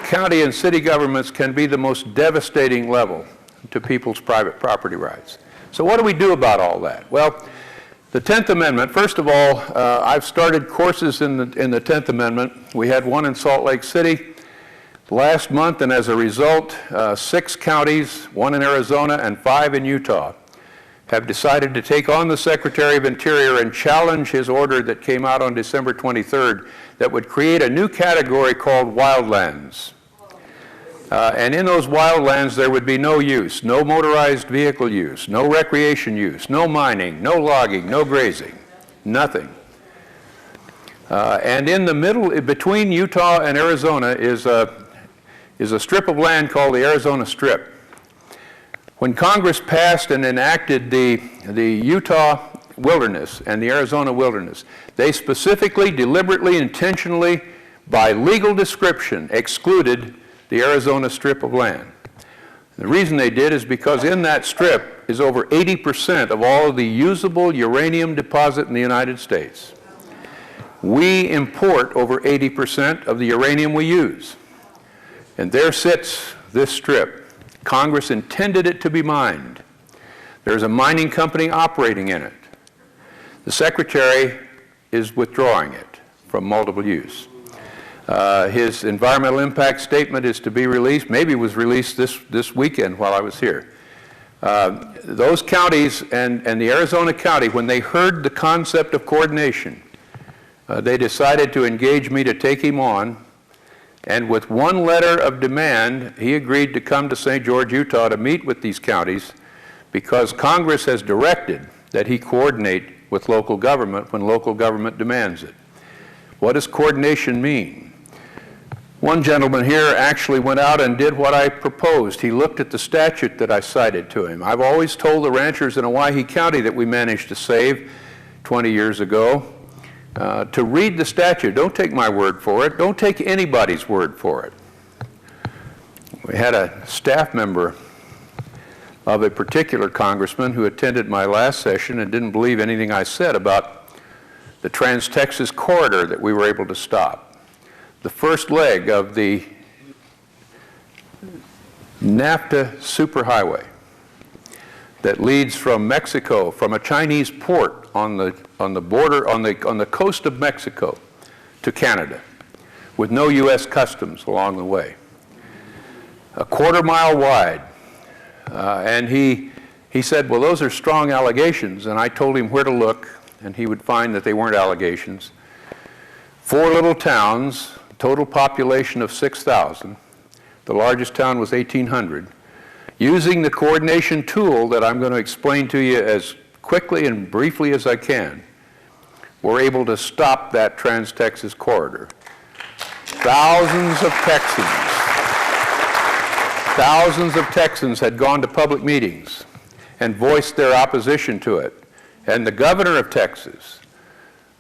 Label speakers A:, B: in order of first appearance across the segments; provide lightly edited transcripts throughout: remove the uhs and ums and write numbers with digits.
A: county and city governments can be the most devastating level to people's private property rights. So what do we do about all that? Well, the 10th Amendment, first of all, I've started courses in the 10th Amendment. We had one in Salt Lake City last month, and as a result, 6 counties, 1 in Arizona and 5 in Utah, have decided to take on the Secretary of Interior and challenge his order that came out on December 23rd that would create a new category called wildlands. And in those wildlands there would be no use, no motorized vehicle use, no recreation use, no mining, no logging, no grazing, nothing. And in the middle, between Utah and Arizona is a strip of land called the Arizona Strip. When Congress passed and enacted the Utah wilderness and the Arizona wilderness, they specifically, deliberately, intentionally, by legal description, excluded the Arizona strip of land. The reason they did is because in that strip is over 80% of all of the usable uranium deposit in the United States. We import over 80% of the uranium we use. And there sits this strip. Congress intended it to be mined. There's a mining company operating in it. The Secretary is withdrawing it from multiple use. His environmental impact statement is to be released, maybe it was released this weekend while I was here. Those counties and the Arizona County, when they heard the concept of coordination, they decided to engage me to take him on. And with one letter of demand, he agreed to come to St. George, Utah to meet with these counties because Congress has directed that he coordinate with local government when local government demands it. What does coordination mean? One gentleman here actually went out and did what I proposed. He looked at the statute that I cited to him. I've always told the ranchers in Owyhee County that we managed to save 20 years ago, to read the statute. Don't take my word for it. Don't take anybody's word for it. We had a staff member of a particular congressman who attended my last session and didn't believe anything I said about the Trans-Texas corridor that we were able to stop. The first leg of the NAFTA superhighway that leads from Mexico, from a Chinese port on the border, on the coast of Mexico to Canada, with no U.S. customs along the way. A quarter-mile wide. And he said, well, those are strong allegations. And I told him where to look, and he would find that they weren't allegations. 4 little towns, total population of 6,000. The largest town was 1,800. Using the coordination tool that I'm going to explain to you as quickly and briefly as I can, we're able to stop that Trans-Texas corridor. Thousands of Texans had gone to public meetings and voiced their opposition to it. And the governor of Texas,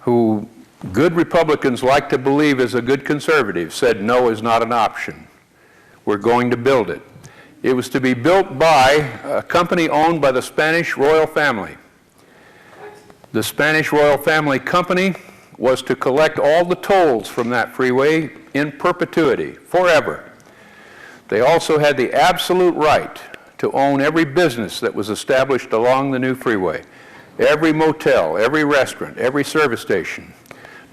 A: who good Republicans like to believe is a good conservative, said no is not an option. We're going to build it. It was to be built by a company owned by the Spanish royal family. The Spanish royal family company was to collect all the tolls from that freeway in perpetuity, forever. They also had the absolute right to own every business that was established along the new freeway, every motel, every restaurant, every service station.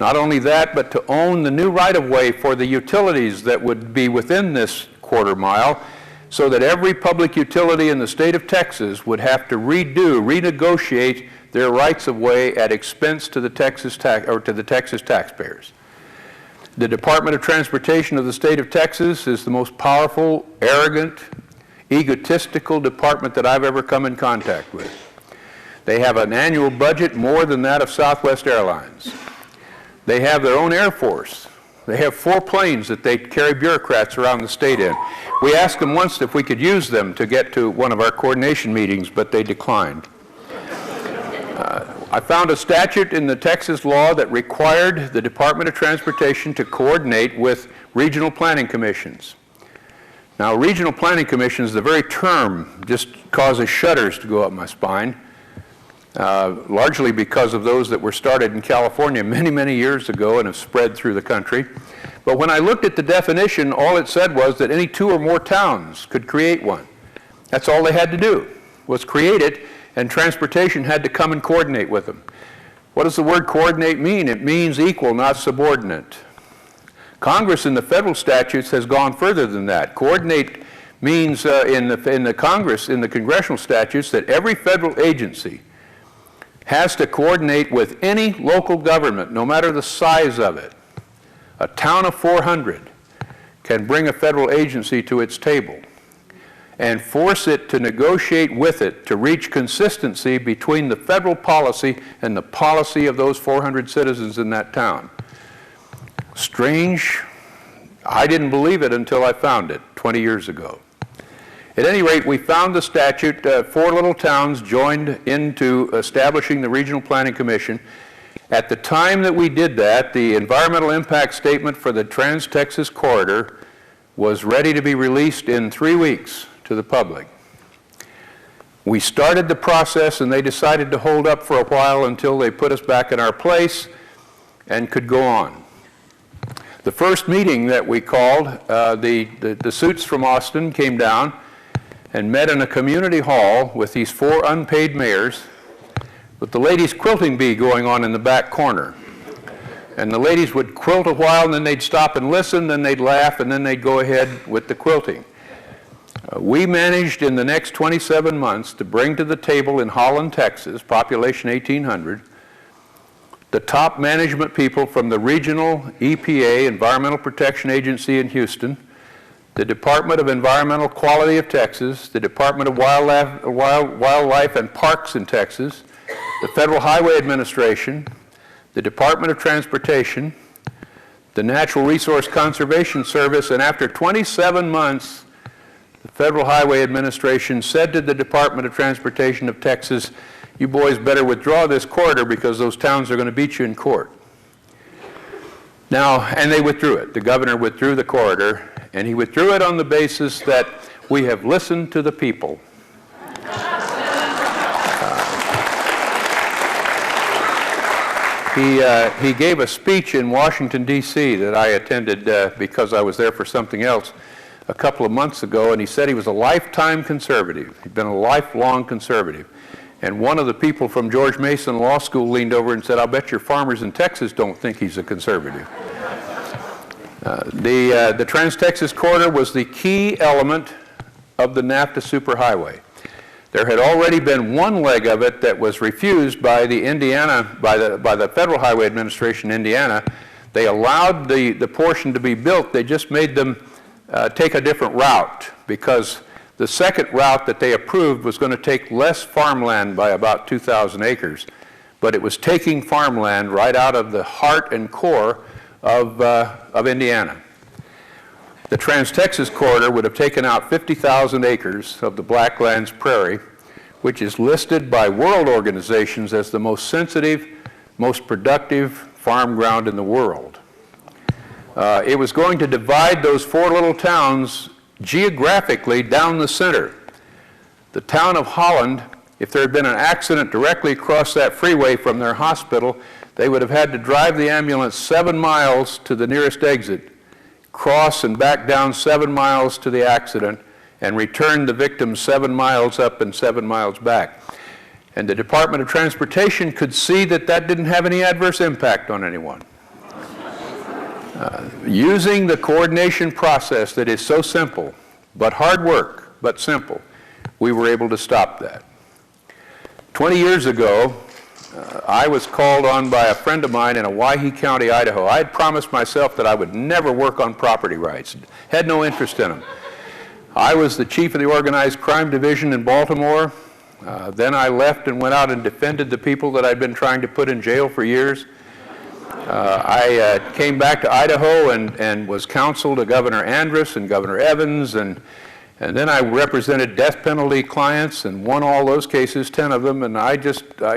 A: Not only that, but to own the new right-of-way for the utilities that would be within this quarter mile, so that every public utility in the state of Texas would have to renegotiate their rights-of-way at expense to the Texas taxpayers. The Department of Transportation of the state of Texas is the most powerful, arrogant, egotistical department that I've ever come in contact with. They have an annual budget more than that of Southwest Airlines. They have their own Air Force. They have 4 planes that they carry bureaucrats around the state in. We asked them once if we could use them to get to one of our coordination meetings, but they declined. I found a statute in the Texas law that required the Department of Transportation to coordinate with regional planning commissions. Now, regional planning commissions, the very term just causes shudders to go up my spine, largely because of those that were started in California many, many years ago and have spread through the country. But when I looked at the definition, all it said was that any 2 or more towns could create one. That's all they had to do, was create it, and transportation had to come and coordinate with them. What does the word coordinate mean? It means equal, not subordinate. Congress in the federal statutes has gone further than that. Coordinate means in the congressional statutes that every federal agency has to coordinate with any local government, no matter the size of it. A town of 400 can bring a federal agency to its table and force it to negotiate with it to reach consistency between the federal policy and the policy of those 400 citizens in that town. Strange. I didn't believe it until I found it 20 years ago. At any rate, we found the statute. 4 little towns joined into establishing the Regional Planning Commission. At the time that we did that, the environmental impact statement for the Trans-Texas Corridor was ready to be released in 3 weeks to the public. We started the process, and they decided to hold up for a while until they put us back in our place and could go on. The first meeting that we called, the suits from Austin came down and met in a community hall with these 4 unpaid mayors, with the ladies' quilting bee going on in the back corner. And the ladies would quilt a while, and then they'd stop and listen, then they'd laugh, and then they'd go ahead with the quilting. We managed in the next 27 months to bring to the table in Holland, Texas, population 1,800, the top management people from the regional EPA, Environmental Protection Agency in Houston, the Department of Environmental Quality of Texas, the Department of Wildlife and Parks in Texas, the Federal Highway Administration, the Department of Transportation, the Natural Resource Conservation Service, and after 27 months, the Federal Highway Administration said to the Department of Transportation of Texas, "You boys better withdraw this corridor because those towns are going to beat you in court." Now, and they withdrew it. The governor withdrew the corridor, and he withdrew it on the basis that we have listened to the people. He gave a speech in Washington, D.C. that I attended because I was there for something else a couple of months ago, and he said he was a lifetime conservative. He'd been a lifelong conservative. And one of the people from George Mason Law School leaned over and said, "I'll bet your farmers in Texas don't think he's a conservative." The Trans-Texas Corridor was the key element of the NAFTA superhighway. There had already been one leg of it that was refused by the Federal Highway Administration in Indiana. They allowed the portion to be built. They just made them take a different route, because the second route that they approved was going to take less farmland by about 2,000 acres, but it was taking farmland right out of the heart and core of Indiana. The Trans-Texas Corridor would have taken out 50,000 acres of the Blacklands Prairie, which is listed by world organizations as the most sensitive, most productive farm ground in the world. It was going to divide those 4 little towns geographically down the center. The town of Holland, if there had been an accident directly across that freeway from their hospital, they would have had to drive the ambulance 7 miles to the nearest exit, cross and back down 7 miles to the accident, and return the victim 7 miles up and 7 miles back. And the Department of Transportation could see that that didn't have any adverse impact on anyone. Using the coordination process that is so simple, but hard work, but simple, we were able to stop that. 20 years ago, I was called on by a friend of mine in Owyhee County, Idaho. I had promised myself that I would never work on property rights, had no interest in them. I was the chief of the Organized Crime Division in Baltimore. Then I left and went out and defended the people that I'd been trying to put in jail for years. I came back to Idaho and was counsel to Governor Andrus and Governor Evans, and then I represented death penalty clients and won all those cases, 10 of them, and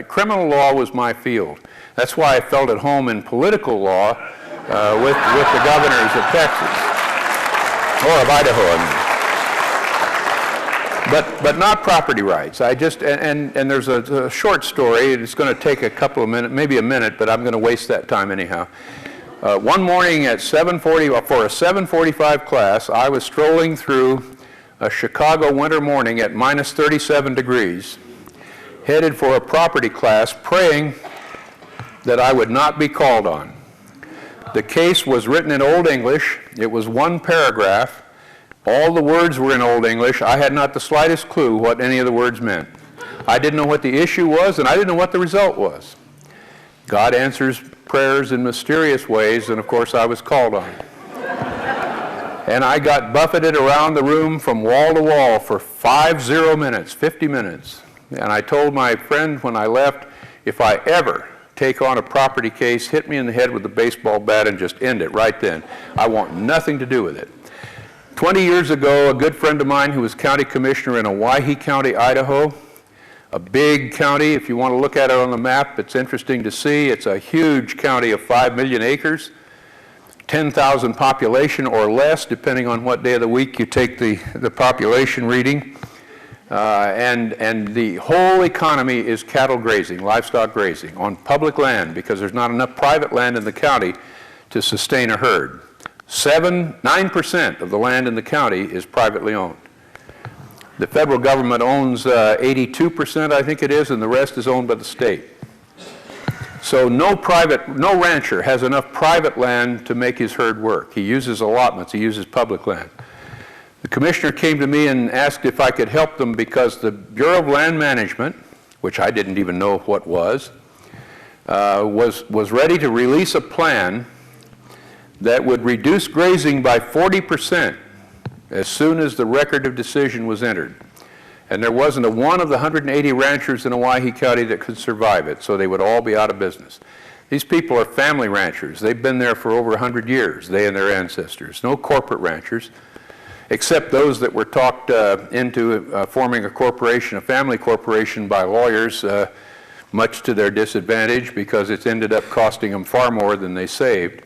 A: criminal law was my field. That's why I felt at home in political law with the governors of Texas, or of Idaho, I mean. But not property rights. And there's a short story. It's going to take a couple of minutes, maybe a minute, but I'm going to waste that time anyhow. One morning at 7:40, for a 7:45 class, I was strolling through a Chicago winter morning at minus 37 degrees, headed for a property class, praying that I would not be called on. The case was written in Old English. It was one paragraph. All the words were in Old English. I had not the slightest clue what any of the words meant. I didn't know what the issue was, and I didn't know what the result was. God answers prayers in mysterious ways, and of course I was called on. And I got buffeted around the room from wall to wall for 50 minutes. And I told my friend when I left, if I ever take on a property case, hit me in the head with a baseball bat and just end it right then. I want nothing to do with it. 20 years ago, a good friend of mine who was county commissioner in Owyhee County, Idaho, a big county. If you want to look at it on the map, it's interesting to see. It's a huge county of 5 million acres, 10,000 population or less, depending on what day of the week you take the population reading. And the whole economy is cattle grazing, livestock grazing, on public land, because there's not enough private land in the county to sustain a herd. 9% of the land in the county is privately owned. The federal government owns 82%, I think it is, and the rest is owned by the state. So no rancher has enough private land to make his herd work. He uses allotments, he uses public land. The commissioner came to me and asked if I could help them because the Bureau of Land Management, which I didn't even know what was ready to release a plan that would reduce grazing by 40% as soon as the record of decision was entered. And there wasn't a one of the 180 ranchers in Owyhee County that could survive it, so they would all be out of business. These people are family ranchers. They've been there for over 100 years, they and their ancestors. No corporate ranchers, except those that were talked into forming a corporation, a family corporation by lawyers, much to their disadvantage because it's ended up costing them far more than they saved.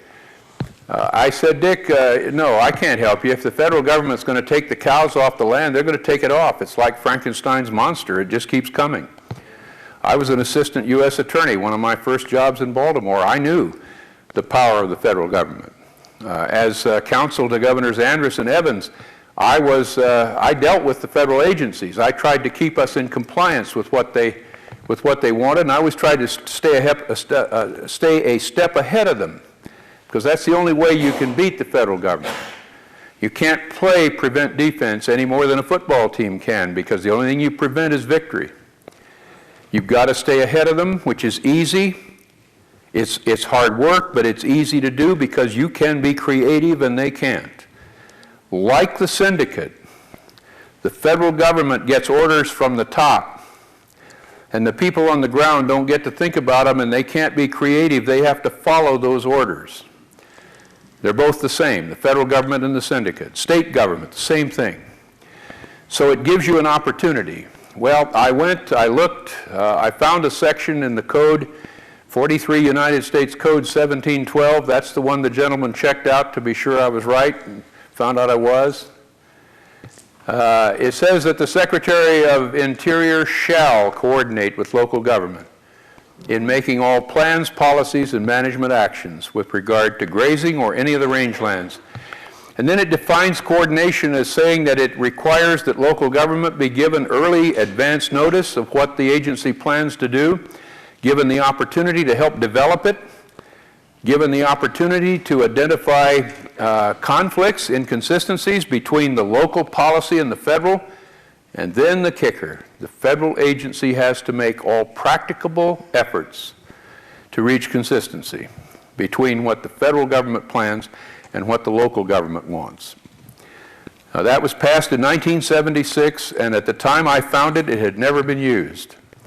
A: I said, Dick, no, I can't help you. If the federal government's going to take the cows off the land, they're going to take it off. It's like Frankenstein's monster. It just keeps coming. I was an assistant U.S. attorney, one of my first jobs in Baltimore. I knew the power of the federal government. As counsel to Governors Andrus and Evans, I dealt with the federal agencies. I tried to keep us in compliance with what they wanted, and I always tried to stay a step ahead of them, because that's the only way you can beat the federal government. You can't play prevent defense any more than a football team can, because the only thing you prevent is victory. You've got to stay ahead of them, which is easy. It's hard work, but it's easy to do because you can be creative and they can't. Like the syndicate, the federal government gets orders from the top, and the people on the ground don't get to think about them, and they can't be creative. They have to follow those orders. They're both the same, the federal government and the syndicate. State government, the same thing. So it gives you an opportunity. Well, I went, I looked, I found a section in the code, 43 United States Code 1712. That's the one the gentleman checked out to be sure I was right, and found out I was. It says that the Secretary of Interior shall coordinate with local government in making all plans, policies, and management actions with regard to grazing or any of the rangelands. And then it defines coordination as saying that it requires that local government be given early advance notice of what the agency plans to do, given the opportunity to help develop it, given the opportunity to identify conflicts, inconsistencies between the local policy and the federal, and then the kicker, the federal agency has to make all practicable efforts to reach consistency between what the federal government plans and what the local government wants. Now, that was passed in 1976, and at the time I found it, it had never been used.